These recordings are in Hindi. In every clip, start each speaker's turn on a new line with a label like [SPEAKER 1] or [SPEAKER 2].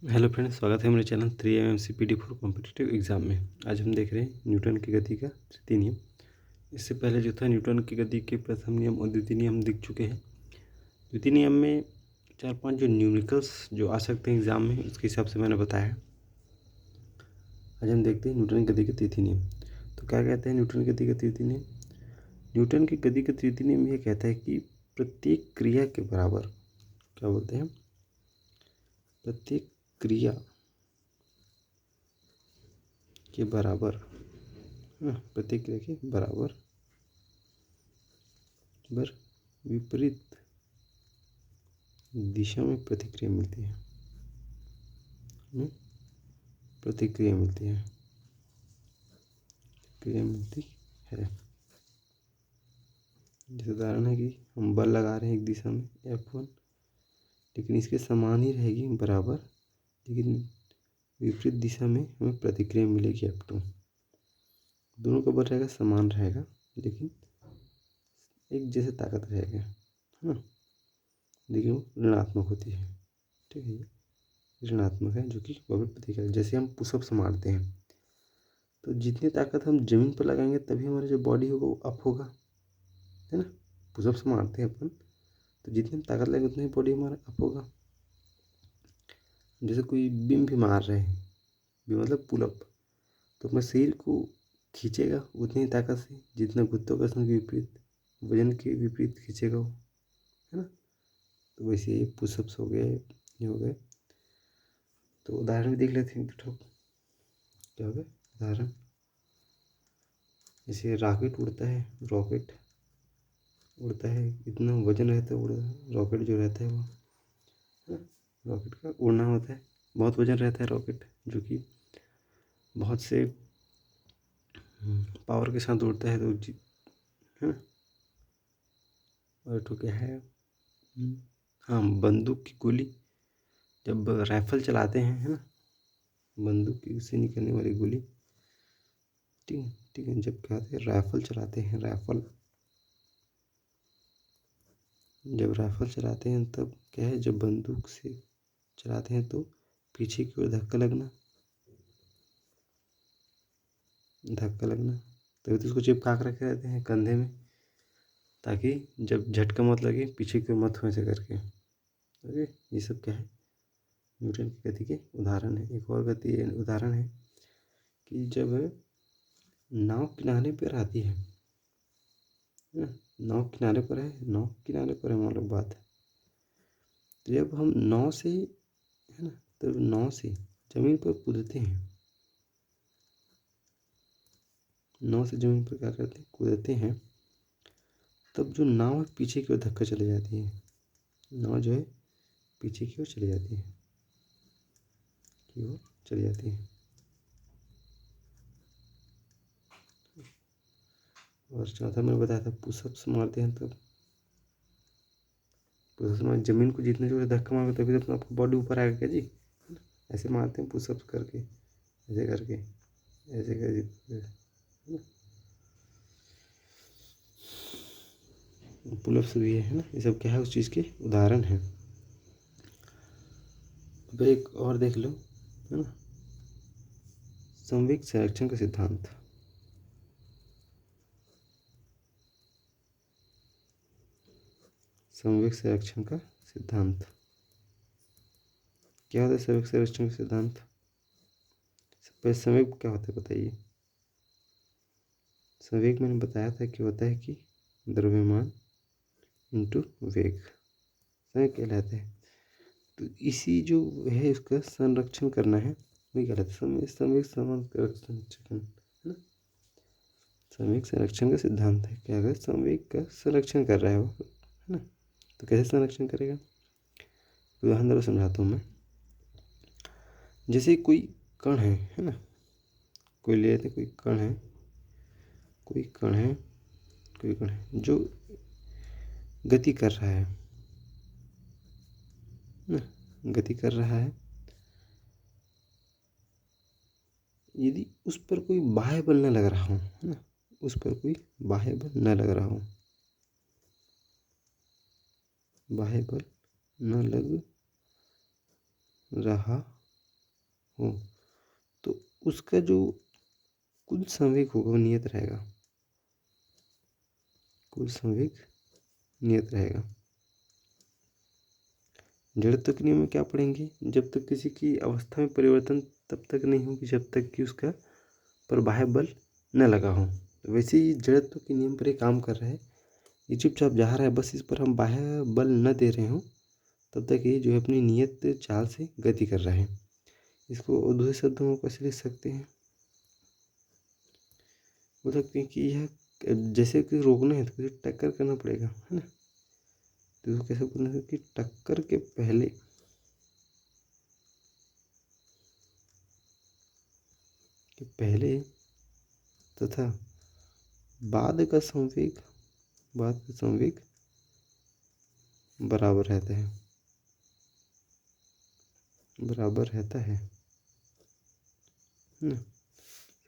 [SPEAKER 1] हेलो फ्रेंड्स, स्वागत है मेरे चैनल 3 फॉर कॉम्पिटिटिव एग्जाम में। आज हम देख रहे हैं न्यूटन की गति का तृतीय नियम। इससे पहले जो था न्यूटन की गति के प्रथम नियम और द्वितीय नियम दिख चुके हैं। द्वितीय नियम में 4-5 जो न्यूमेरिकल्स जो आ सकते हैं एग्जाम में, उसके हिसाब से मैंने बताया है। आज हम देखते हैं न्यूटन की गति का तृतीय नियम। तो क्या कहते हैं न्यूटन की गति का तृतीय नियम? न्यूटन की गति का तृतीय नियम ये कहता है कि प्रत्येक क्रिया के बराबर, क्या बोलते हैं, प्रत्येक क्रिया के बराबर, प्रत्येक क्रिया के बराबर विपरीत दिशा में प्रतिक्रिया मिलती है, प्रतिक्रिया मिलती है, क्रिया मिलती है। जैसे उदाहरण है कि हम बल लगा रहे हैं एक दिशा में F1, लेकिन इसके समान ही रहेगी, बराबर, लेकिन विपरीत दिशा में हमें प्रतिक्रिया मिलेगी F2। दोनों का बल रहेगा, समान रहेगा, लेकिन एक जैसे ताकत रहेगा, है ना, लेकिन वो ऋणात्मक होती है। ठीक है, ऋणात्मक है, जो कि विपरीत प्रतिक्रिया। जैसे हम पुशअप्स मारते हैं, तो जितनी ताकत हम जमीन पर लगाएंगे तभी हमारी जो बॉडी होगा वो अप होगा, है ना। पुशअप्स मारते हैं अपन, तो जितनी ताकत लगेगी उतनी बॉडी हमारा अप होगा। जैसे कोई बीम भी मार रहे हैं, बीम मतलब पुलअप, तो अपने शरीर को खींचेगा उतनी ताकत से जितना गुरुत्वाकर्षण के विपरीत, वजन के विपरीत खींचेगा वो, है ना। तो वैसे ही पुशअप्स हो गए, ये हो गए। तो उदाहरण भी देख लेते हैं। क्या हो गया उदाहरण? जैसे रॉकेट उड़ता है, रॉकेट उड़ता है, इतना वजन रहता है, रॉकेट जो रहता है वो, रॉकेट का उड़ना होता है, बहुत वजन रहता है रॉकेट, जो कि बहुत से पावर के साथ उड़ता है, तो है ना। और तो क्या है, हाँ, बंदूक की गोली, जब राइफल चलाते हैं, है ना, बंदूक की से निकलने वाली गोली, ठीक है, जब क्या होता है, राइफल चलाते हैं, जब राइफल चलाते हैं तब क्या है, जब बंदूक से चलाते हैं तो पीछे की ओर धक्का लगना, तभी तो उसको चिपका कर रखे रहते हैं कंधे में, ताकि जब झटका मत लगे, पीछे की ओर मत हो, ऐसे करके। ओके, ये सब क्या है, न्यूटन की गति के उदाहरण है। एक और गति उदाहरण है कि जब नाव किनारे पर आती है, नाव किनारे पर है, मान लो बात है। तो जब हम नाव से, है ना, तब नाव से जमीन पर कूदते हैं, नाव से जमीन पर क्या करते हैं, कूदते हैं, तब जो नाव है पीछे की ओर धक्का चली जाती है, नाव जो है पीछे की ओर चली जाती है, और चौथा मैंने बताया था, पुशअप्स मारते हैं तब, पुशअप्स में जमीन को जितने जोर से धक्का मारोगे तभी तो आपको बॉडी ऊपर आएगा, क्या जी। ऐसे मारते हैं पुशअप्स करके, ऐसे करके, ऐसे करके, पुलअप्स भी है ना। ये सब क्या है, उस चीज़ के उदाहरण है। अब एक और देख लो, है ना, संवेग संरक्षण का सिद्धांत। संवेग संरक्षण का सिद्धांत क्या होता है? संवेग संरक्षण का सिद्धांत, पहले संवेग क्या होता है बताइए। संवेग मैंने बताया था कि होता है कि द्रव्यमान इंटू वेग, संवेग कहलाता है। तो इसी जो है इसका संरक्षण करना है, वही कहलाता है संवेग संरक्षण, है ना। संवेग संरक्षण का सिद्धांत है क्या, अगर संवेग का संरक्षण कर रहा है वो, है ना, तो कैसे संरक्षण करेगा? उदाहरण द्वारा समझाता हूँ मैं। जैसे कोई कण है ना, कोई ले लेते, कोई कण है जो गति कर रहा है ना, गति कर रहा है। यदि उस पर कोई बाह्य बल न लग रहा हो, है ना, उस पर कोई बाह्य बल न लग रहा हो, बाह्य बल न लग रहा हो तो उसका जो कुल संवेग होगा वो नियत रहेगा, कुल संवेग नियत रहेगा। जड़त्व के नियम में क्या पढ़ेंगे, जब तक किसी की अवस्था में परिवर्तन तब तक नहीं होगी जब तक कि उसका पर बाह्य बल न लगा हो। तो वैसे ही जड़त्व के नियम पर ये काम कर रहा है, ये चुपचाप जा रहा है, बस इस पर हम बाह्य बल न दे रहे हों तब तक ये जो है अपनी नियत चाल से गति कर रहा है। इसको दूसरे शब्दों में कैसे लिख सकते हैं, बोल सकते हैं कि यह जैसे कि रोकना है तो टक्कर करना पड़ेगा, है ना। तो इसको कैसे बोलना है कि टक्कर के पहले तथा बाद का संवेग बराबर रहता है, ना।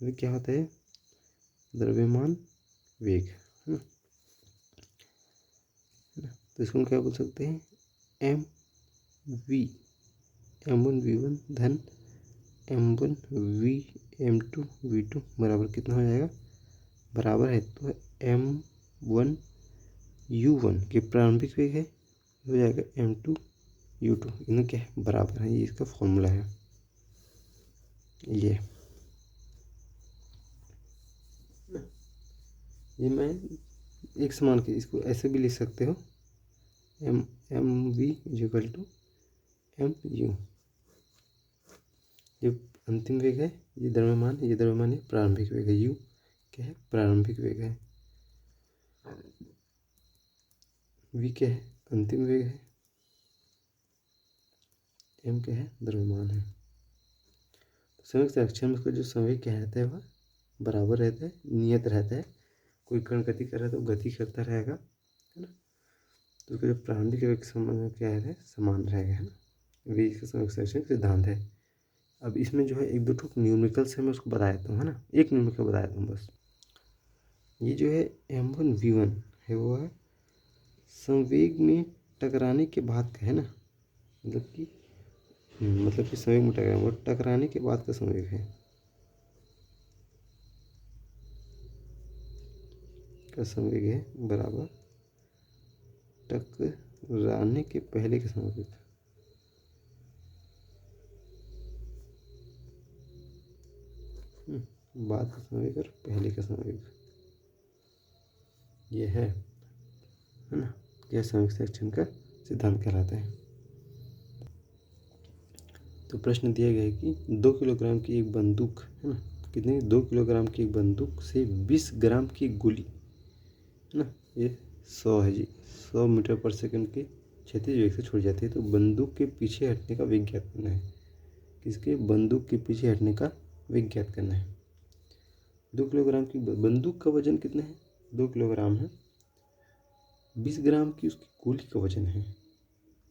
[SPEAKER 1] तो क्या होता है, द्रव्यमान वेग, है ना। तो इसको हम क्या बोल सकते हैं, m1v1 धन m1v m2v2 बराबर कितना हो जाएगा, बराबर है तो m1u1 के प्रारंभिक वेग है, हो जाएगा m2u2, इन्हें क्या है, बराबर है। ये इसका फॉर्मूला है, ये मैं एक समान के इसको ऐसे भी लिख सकते हो, m v equal to mu, ये अंतिम वेग है, ये द्रव्यमान है, प्रारंभिक वेग है, u क्या है, प्रारंभिक वेग है, v क्या है, अंतिम वेग है, m क्या है, द्रव्यमान है। तो संवेग संरक्षण में उसका जो संवेग क्या रहता है वह बराबर रहता है, नियत रहता है। कोई कण गति कर रहा है तो गति करता रहेगा, है ना। तो उसका जो प्रारंभिक वेग संबंध क्या है, समान रहेगा, है ना। ये इसका संवेग संरक्षण सिद्धांत है। अब इसमें जो है एक दो ठोक न्यूमेरिकल्स है, मैं उसको बता देता हूँ, है ना। एक न्यूमेरिकल बता देता हूँ बस। ये जो है m1v1 है वो है संवेग में टकराने के बाद का, है ना, मतलब कि संवेग में टकराने के बाद का संवेग है, बराबर टकराने के पहले का संवेग, बाद का संवेग और पहले का संवेग, ये है ना। यह संवेग संरक्षण का सिद्धांत कहलाता है। तो प्रश्न दिया गया है कि 2 किलोग्राम की एक बंदूक, है ना, कितने, 2 किलोग्राम की एक बंदूक से 20 ग्राम की गोली, है ना, ये 100 है जी, 100 मीटर पर सेकंड के क्षैतिज वेग से छोड़ी जाती है। तो बंदूक के पीछे हटने का वेग ज्ञात करना है, किसके, बंदूक के पीछे हटने का वेग ज्ञात करना है। 2 किलोग्राम की बंदूक का वजन कितना है, 2 किलोग्राम है, 20 ग्राम की उसकी गोली का वजन है।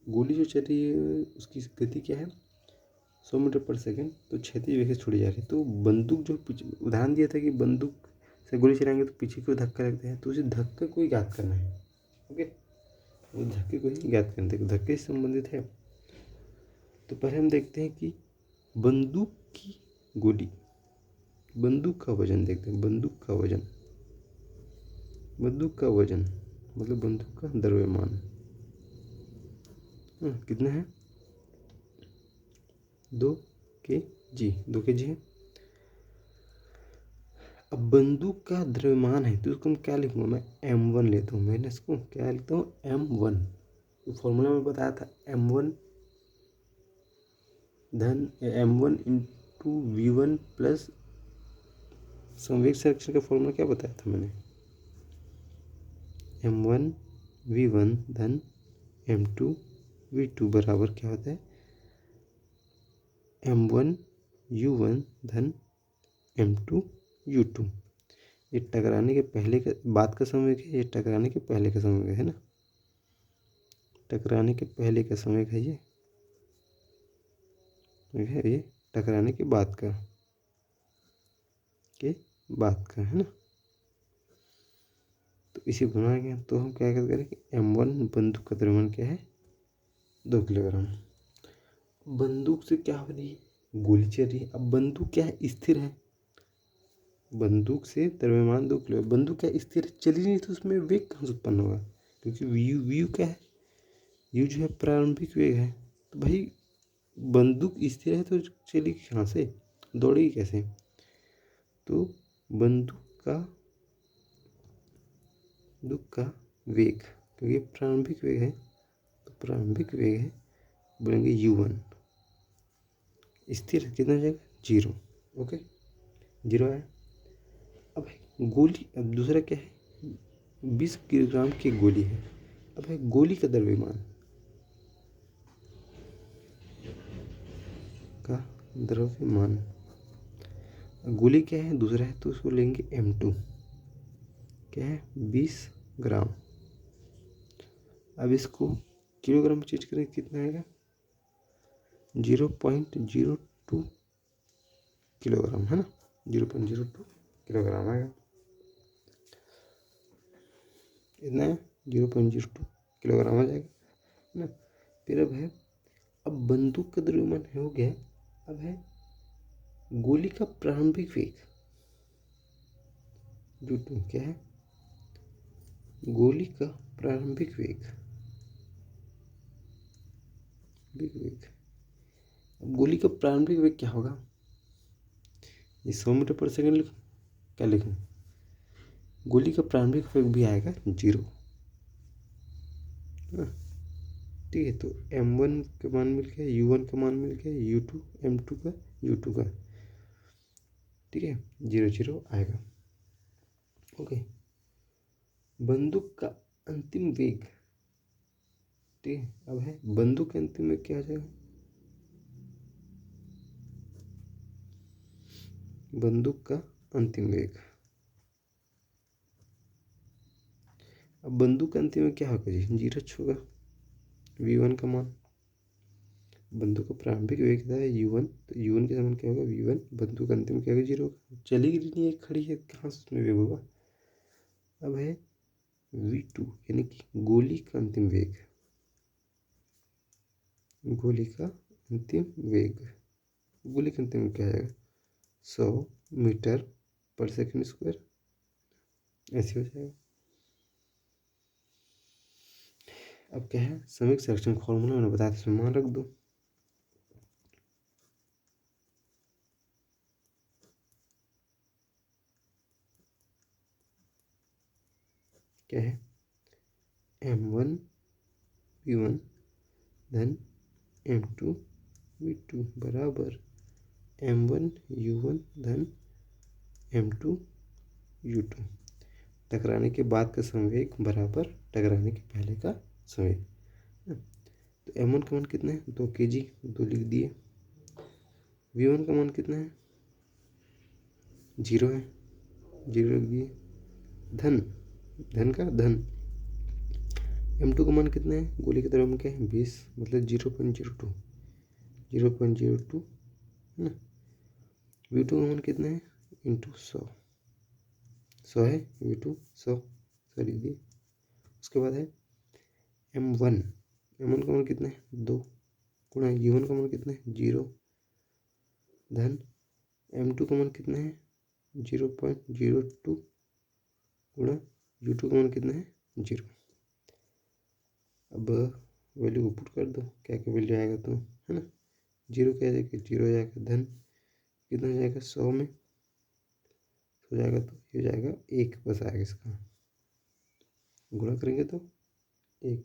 [SPEAKER 1] गोली जो चल रही है उसकी गति क्या है, 100 मीटर पर सेकंड, तो क्षैतिज वेग से छोड़ी जा रही है। तो बंदूक जो पीछे उदाहरण दिया था कि बंदूक से गोली चलाएंगे तो पीछे को धक्का लगता है, तो उसे धक्के को ही ज्ञात करना है। ओके, वो धक्के को ही ज्ञात करते हैं, धक्के से संबंधित है। तो पहले हम देखते हैं कि बंदूक की गोली, बंदूक का वजन देखते हैं, बंदूक का वजन मतलब बंदूक का द्रव्यमान कितना है, 2 kg है। अब बंदूक का द्रव्यमान है तो उसको हम क्या लिखूंगा, मैं m1 लेता हूँ, मैंने इसको क्या लिखता हूँ, m1। तो फॉर्मूला में बताया था m1 धन m1 इंटू v1 प्लस संवेग संरक्षण का फॉर्मूला क्या बताया था मैंने, m1 v1 धन m2 v2 बराबर क्या होता है, m1 u1 धन m2 u2। ये टकराने के पहले का बाद का संवेग है, ये टकराने के पहले का संवेग है ना, टकराने के पहले का संवेग है ये टकराने के बाद का है ना। तो इसे बनाएंगे तो हम क्या करें कि m1 बंदूक का द्रव्यमान क्या है, 2 किलोग्राम। बंदूक से क्या हो रही है, गोली चल रही है। अब बंदूक क्या है, स्थिर है। बंदूक से द्रव्यमान 2 किलो, बंदूक क्या स्थिर है, चली नहीं, तो उसमें वेग कहाँ से उत्पन्न होगा, क्योंकि वी क्या है, यू जो है प्रारंभिक वेग है। तो भाई बंदूक स्थिर है तो चलेगी कहाँ से, दौड़ेगी कैसे। तो बंदूक का वेग, क्योंकि प्रारंभिक वेग है, तो प्रारंभिक वेग है, बोलेंगे u1। स्थिर कितना हो जाएगा, 0। ओके, 0 है। अब गोली, अब दूसरा क्या है, 20 किलोग्राम की गोली है। अब है गोली का द्रव्यमान, गोली क्या है, दूसरा है, तो उसको लेंगे m2, क्या है 20 ग्राम। अब इसको किलोग्राम में चेंज करें, कितना आएगा, 0.02 किलोग्राम, है ना, 0.02 किलोग्राम आएगा, इतना है, 0.02 किलोग्राम आ जाएगा, है ना। फिर अब बंदूक का द्रव्यमान हो गया। अब है गोली का प्रारंभिक वेग, u2 क्या है, गोली का प्रारंभिक वेग, अब गोली का प्रारंभिक वेग क्या होगा, ये 100 मीटर पर सेकंड लिखूँ, क्या लिखूँ, गोली का प्रारंभिक वेग भी आएगा 0। ठीक है, तो m1 का मान मिल गया, u1 का मान मिल गया, u2 m2 का, u2 का, ठीक है, 0 0 आएगा। ओके, बंदूक का अंतिम वेग, ठीक है, अब है बंदूक का अंतिम वेग क्या आ जाएगा, बंदूक का अंतिम वेग, अब बंदूक का अंतिम वेग क्या होगा जी, 0 होगा, v1 का मान, बंदूक का प्रारंभिक वेग था u1, तो u1 के समान क्या होगा, v1, बंदूक का अंतिम क्या होगा, 0 होगा, चलेगी नहीं, है खड़ी है, कहाँ से उसमें वेग होगा। अब है v2, यानी कि गोली का अंतिम वेग, गोली का अंतिम वेग, गोली का अंतिम वेग क्या आएगा, 100 मीटर पर सेकंड स्क्वायर, ऐसे हो जाएगा। अब क्या है, संवेग संरक्षण फॉर्मूला मैंने बताया था, इसमें मान रख दो। क्या है, m1 v1 धन m2 v2 बराबर m1 u1 धन m2 u2। टकराने के बाद का संवेग बराबर टकराने के पहले का संवेग। तो m1 का मान कितना है, 2 kg, 2 लिख दिए। v1 का मान कितना है, 0 है, 0 लिख दिए। धन का धन m2 का मान कितना है, गोली की तरफ में क्या है 20, मतलब 0.02 है ना। v2 का मान कितना है, इंटू 100 है, v2 100 लिख दिए। उसके बाद है m1 का मान कितना है 2, गुणा u1 का मान कितना है 0, धन m2 का मान कितना है 0.02, गुणा u2 का मान कितना है 0। अब वैल्यू को पुट कर दो, क्या क्या वैल्यू आएगा, तो है ना, 0 क्या जाएगा, 0 हो जाएगा, धन कितना हो जाएगा 100 में हो जाएगा, तो ये हो जाएगा 1 बस आएगा, इसका गुणा करेंगे तो 1,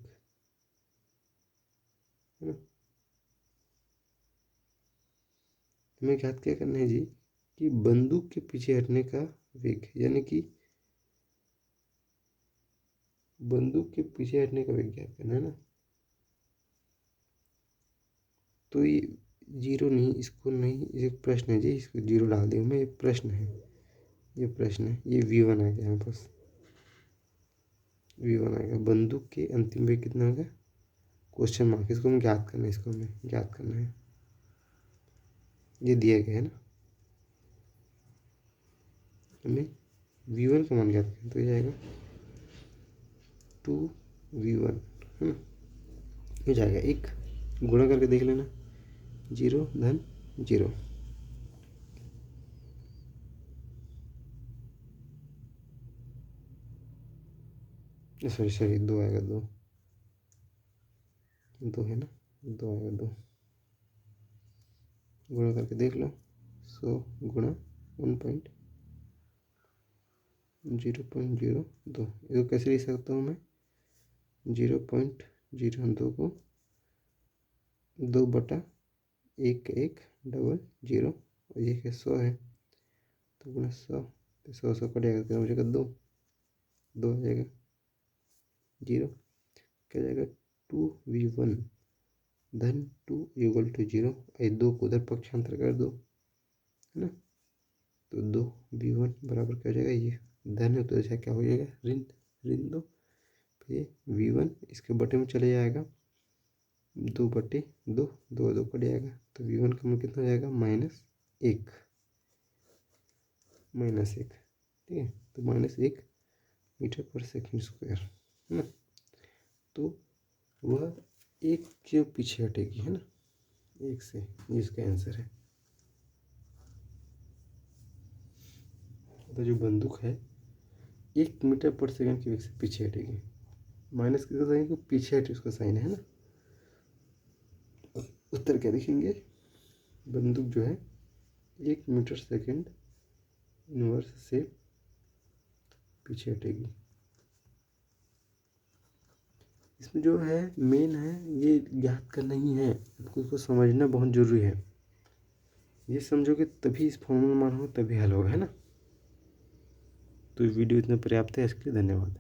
[SPEAKER 1] है ना। हमें याद क्या करना है जी, कि बंदूक के पीछे हटने का वेग, यानी कि बंदूक के पीछे हटने का वेग ज्ञात करना है ना। तो ये 0 नहीं, इसको नहीं, ये प्रश्न है जी, इसको 0 डाल दिया मैं, ये प्रश्न है, ये प्रश्न है, ये v1 आ गया यहाँ पास, v1 आएगा। बंदूक के अंतिम वेग कितना होगा, क्वेश्चन मार्क, इसको हमें ज्ञात करना है, इसको हमें ज्ञात करना है, ये दिया गया है ना, हमें v1 का मान ज्ञात करना, तो ये आएगा 2v1, है ना, ये जाएगा 1, गुणा करके देख लेना, 0 धन 0। सॉरी 2 आएगा, 2 है ना, 2 आएगा, 2 गुणा करके देख लो। 100 गुणा 1.0.02, इसको कैसे लिख सकता हूँ मैं? 0.02 को 2/1,1,00 और ये क्या 100 है, तो गुणा 100, तो 100 कट जाएगा, तो हो जाएगा 2 आ जाएगा 0, क्या जाएगा 2v1 धन 2 = 0। ये 2 को उधर पक्षांतर कर दो, है ना, तो 2v1 बराबर क्या हो जाएगा, ये धन है तो ऐसा क्या हो जाएगा, ऋण 2, फिर v1 इसके बटे में चले जाएगा, 2/2, 2 कट जाएगा, तो v1 का मान कितना हो जाएगा, -1, ठीक है, तो -1 मीटर/सेकंड स्क्वायर, है ना, तो वह 1 के पीछे हटेगी, है ना, 1 से, इसका आंसर है। तो जो बंदूक है 1 मीटर/सेकंड के वेग से पीछे हटेगी, माइनस किसका साइन है, पीछे हटे उसका साइन है ना। उत्तर क्या लिखेंगे, बंदूक जो है 1 मीटर/सेकंड इनवर्स से पीछे हटेगी। इसमें जो है मेन है ये ज्ञात करना ही है, आपको इसको समझना बहुत जरूरी है, ये समझोगे तभी इस फॉर्मूला मान हो, तभी हल होगा, है ना। तो वीडियो इतना पर्याप्त है, इसके लिए धन्यवाद।